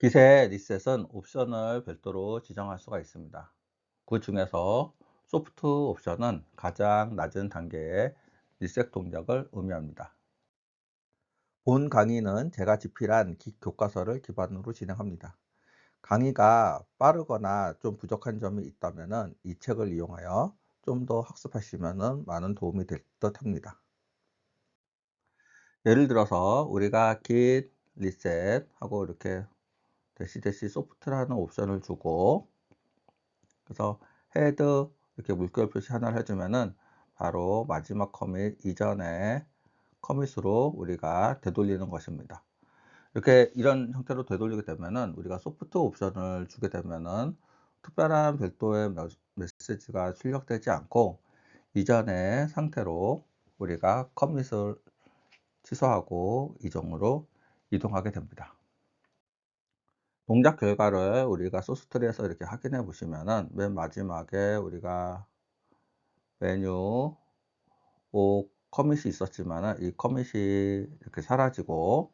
기세 리셋은 옵션을 별도로 지정할 수가 있습니다. 그 중에서 소프트 옵션은 가장 낮은 단계의 리셋 동작을 의미합니다. 본 강의는 제가 집필한 교과서를 기반으로 진행합니다. 강의가 빠르거나 좀 부족한 점이 있다면 이 책을 이용하여 좀 더 학습하시면 많은 도움이 될 듯 합니다. 예를 들어서 우리가 git reset 하고 이렇게 대시 소프트라는 옵션을 주고, 그래서 헤드 이렇게 물결 표시 하나를 해주면은 바로 마지막 커밋 이전에 커밋으로 우리가 되돌리는 것입니다. 이렇게 이런 형태로 되돌리게 되면은 우리가 소프트 옵션을 주게 되면은 특별한 별도의 메시지가 출력되지 않고 이전의 상태로 우리가 커밋을 취소하고 이정으로 이동하게 됩니다. 동작 결과를 우리가 소스트리에서 이렇게 확인해 보시면은 맨 마지막에 우리가 메뉴 오 커밋이 있었지만은 이 커밋이 이렇게 사라지고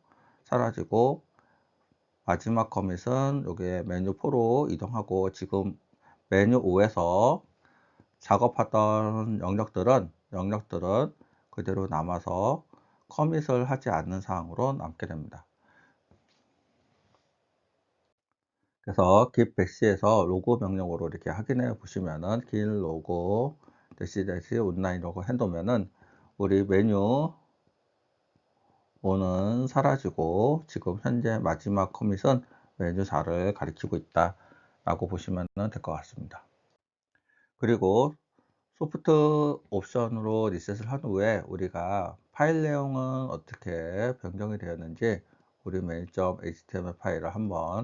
마지막 커밋은 요게 메뉴 4로 이동하고, 지금 메뉴 5에서 작업하던 영역들은 그대로 남아서 커밋을 하지 않는 사항으로 남게 됩니다. 그래서 git 배시에서 로고 명령어로 이렇게 확인해 보시면은 git 로고 대시 온라인이라고 해 놓으면은 우리 메뉴 5는 사라지고 지금 현재 마지막 커밋은 메뉴 4를 가리키고 있다 라고 보시면 될 것 같습니다. 그리고 소프트 옵션으로 리셋을 한 후에 우리가 파일 내용은 어떻게 변경이 되었는지 우리 메뉴.html 파일을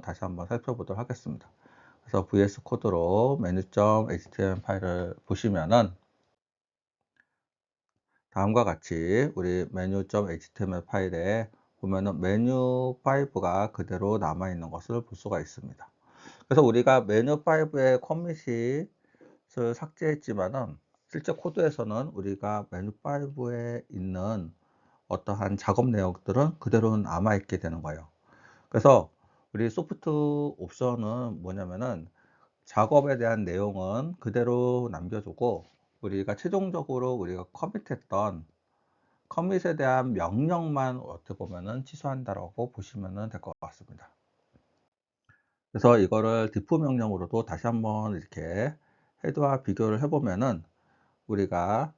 다시 한번 살펴보도록 하겠습니다. 그래서 vs 코드로 메뉴.html 파일을 보시면은 다음과 같이 우리 메뉴.html 파일에 보면은 메뉴 5가 그대로 남아 있는 것을 볼 수가 있습니다. 그래서 우리가 메뉴 5의 커밋을 삭제했지만은 실제 코드에서는 우리가 메뉴 5에 있는 어떠한 작업 내역들은 그대로 남아 있게 되는 거예요. 그래서 우리 소프트 옵션은 뭐냐면은 작업에 대한 내용은 그대로 남겨두고 우리가 최종적으로 우리가 커밋했던 커밋에 대한 명령만 어떻게 보면은 취소한다라고 보시면 될 것 같습니다. 그래서 이거를 디프 명령으로도 다시 한번 이렇게 헤드와 비교를 해보면은 우리가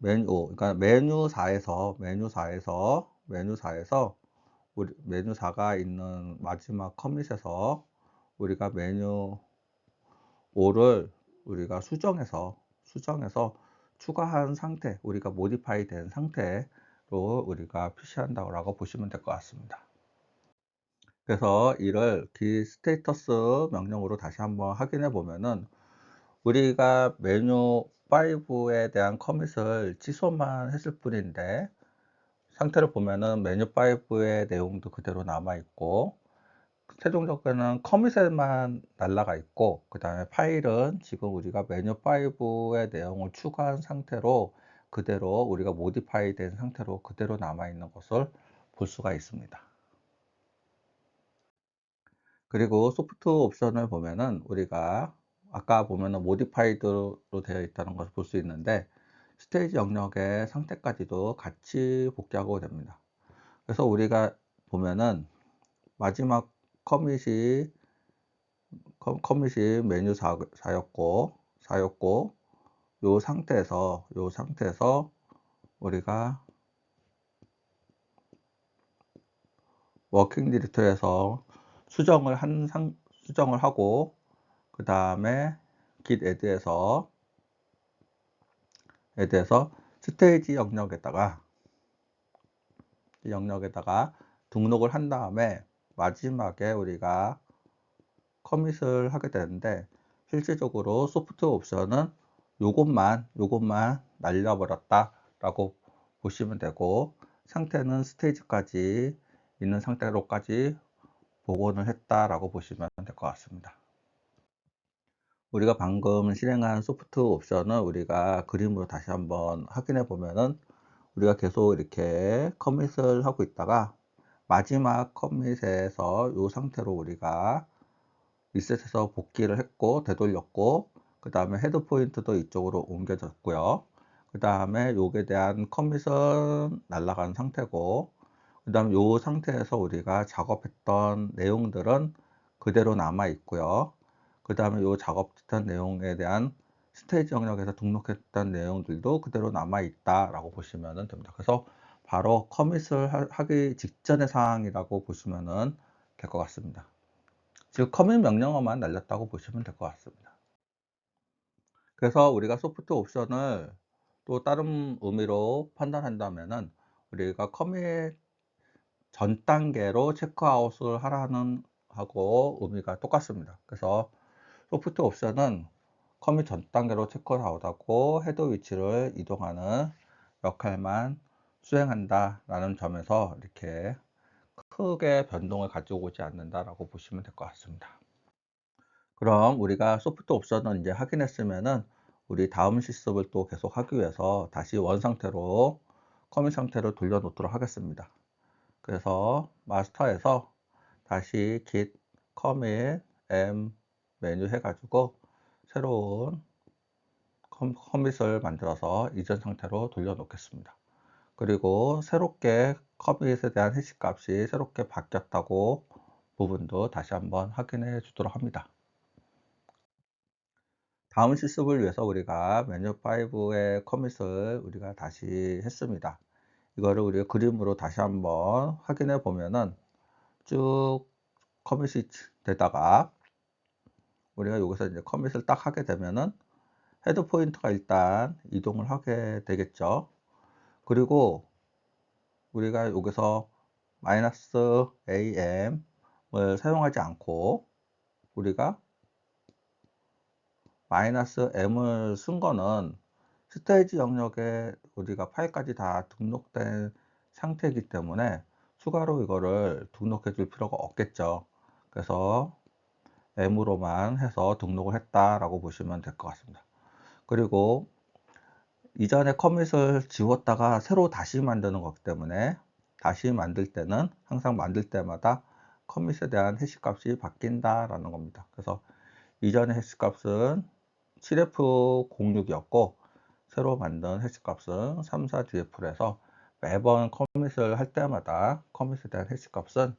그러니까 메뉴 4에서 우리 메뉴 4가 있는 마지막 커밋에서 우리가 메뉴 5를 우리가 수정해서 추가한 상태, 우리가 모디파이 된 상태로 우리가 표시한다고 보시면 될 것 같습니다. 그래서 이를 git 스테이터스 명령으로 다시 한번 확인해 보면은 우리가 메뉴 5에 대한 커밋을 취소만 했을 뿐인데 상태를 보면은 메뉴 5의 내용도 그대로 남아 있고 최종적으로는 커밋에만 날라가 있고, 그 다음에 파일은 지금 우리가 메뉴 5의 내용을 추가한 상태로 그대로 우리가 모디파이 된 상태로 그대로 남아 있는 것을 볼 수가 있습니다. 그리고 소프트 옵션을 보면은 우리가 아까 보면은 모디파이드로 되어 있다는 것을 볼 수 있는데 스테이지 영역의 상태까지도 같이 복귀하고 됩니다. 그래서 우리가 보면은 마지막 커밋이 메뉴 4였고 요 상태에서 우리가 워킹 디렉토리에서 수정을 하고, 그 다음에 git add에서 스테이지 영역에다가 등록을 한 다음에 마지막에 우리가 커밋을 하게 되는데 실질적으로 소프트 옵션은 요것만 날려버렸다 라고 보시면 되고, 상태는 스테이지까지 있는 상태로까지 복원을 했다라고 보시면 될 것 같습니다. 우리가 방금 실행한 소프트 옵션을 우리가 그림으로 다시 한번 확인해 보면은 우리가 계속 이렇게 커밋을 하고 있다가 마지막 커밋에서 이 상태로 우리가 리셋해서 복귀를 했고 되돌렸고, 그 다음에 헤드 포인트도 이쪽으로 옮겨졌고요. 그 다음에 요게 대한 커밋은 날아간 상태고, 그 다음 요 상태에서 우리가 작업했던 내용들은 그대로 남아 있고요. 그 다음에 요 작업했던 내용에 대한 스테이지 영역에서 등록했던 내용들도 그대로 남아 있다 라고 보시면 됩니다. 그래서 바로 커밋을 하기 직전의 상황이라고 보시면 될 것 같습니다. 즉 커밋 명령어만 날렸다고 보시면 될 것 같습니다. 그래서 우리가 소프트 옵션을 또 다른 의미로 판단한다면은, 우리가 커밋 전 단계로 체크아웃을 하라는 하고 의미가 똑같습니다. 그래서 소프트 옵션은 커밋 전 단계로 체크아웃하고 헤더 위치를 이동하는 역할만 수행한다 라는 점에서 이렇게 크게 변동을 가지고 오지 않는다라고 보시면 될 것 같습니다. 그럼 우리가 소프트 옵션을 이제 확인했으면은, 우리 다음 실습을 또 계속 하기 위해서 다시 원 상태로 커밋 상태로 돌려 놓도록 하겠습니다. 그래서 마스터에서 다시 git commit m 메뉴 해가지고 새로운 커밋을 만들어서 이전 상태로 돌려 놓겠습니다. 그리고 새롭게 커밋에 대한 해시 값이 새롭게 바뀌었다고 부분도 다시 한번 확인해 주도록 합니다. 다음 실습을 위해서 우리가 메뉴 5의 커밋을 우리가 다시 했습니다. 이거를 우리가 그림으로 다시 한번 확인해 보면은, 쭉 커밋이 되다가 우리가 여기서 이제 커밋을 딱 하게 되면은 헤드 포인트가 일단 이동을 하게 되겠죠. 그리고 우리가 여기서 -am을 사용하지 않고 우리가 -m을 쓴 거는 스테이지 영역에 우리가 파일까지 다 등록된 상태이기 때문에 추가로 이거를 등록해 줄 필요가 없겠죠. 그래서 m으로만 해서 등록을 했다라고 보시면 될 것 같습니다. 그리고 이전에 커밋을 지웠다가 새로 다시 만드는 거기 때문에, 다시 만들 때는 항상 만들 때마다 커밋에 대한 해시 값이 바뀐다라는 겁니다. 그래서 이전의 해시 값은 7F06이었고 새로 만든 해시 값은 34DF에서 매번 커밋을 할 때마다 커밋에 대한 해시 값은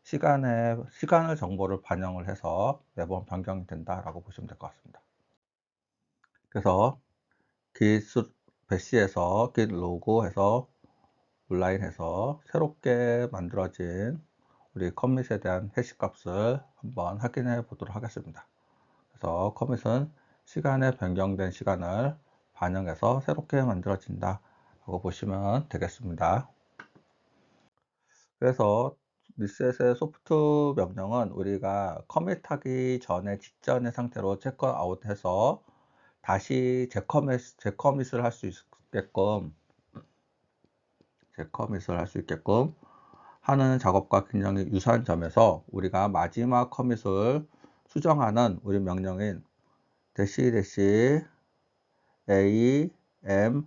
시간을 정보를 반영을 해서 매번 변경이 된다라고 보시면 될 것 같습니다. 그래서 git 배시에서 git 로그 해서 온라인 해서 새롭게 만들어진 우리 커밋에 대한 해시 값을 한번 확인해 보도록 하겠습니다. 그래서 커밋은 시간에 변경된 시간을 반영해서 새롭게 만들어진다 라고 보시면 되겠습니다. 그래서 리셋의 소프트 명령은 우리가 커밋하기 전에 직전의 상태로 체크아웃 해서 다시 재커밋을 할 수 있게끔 하는 작업과 굉장히 유사한 점에서, 우리가 마지막 커밋을 수정하는 우리 명령인 -a m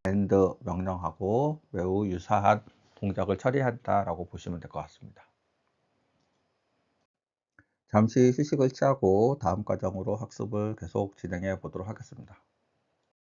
and 명령하고 매우 유사한 동작을 처리한다라고 보시면 될 것 같습니다. 잠시 휴식을 취하고 다음 과정으로 학습을 계속 진행해 보도록 하겠습니다.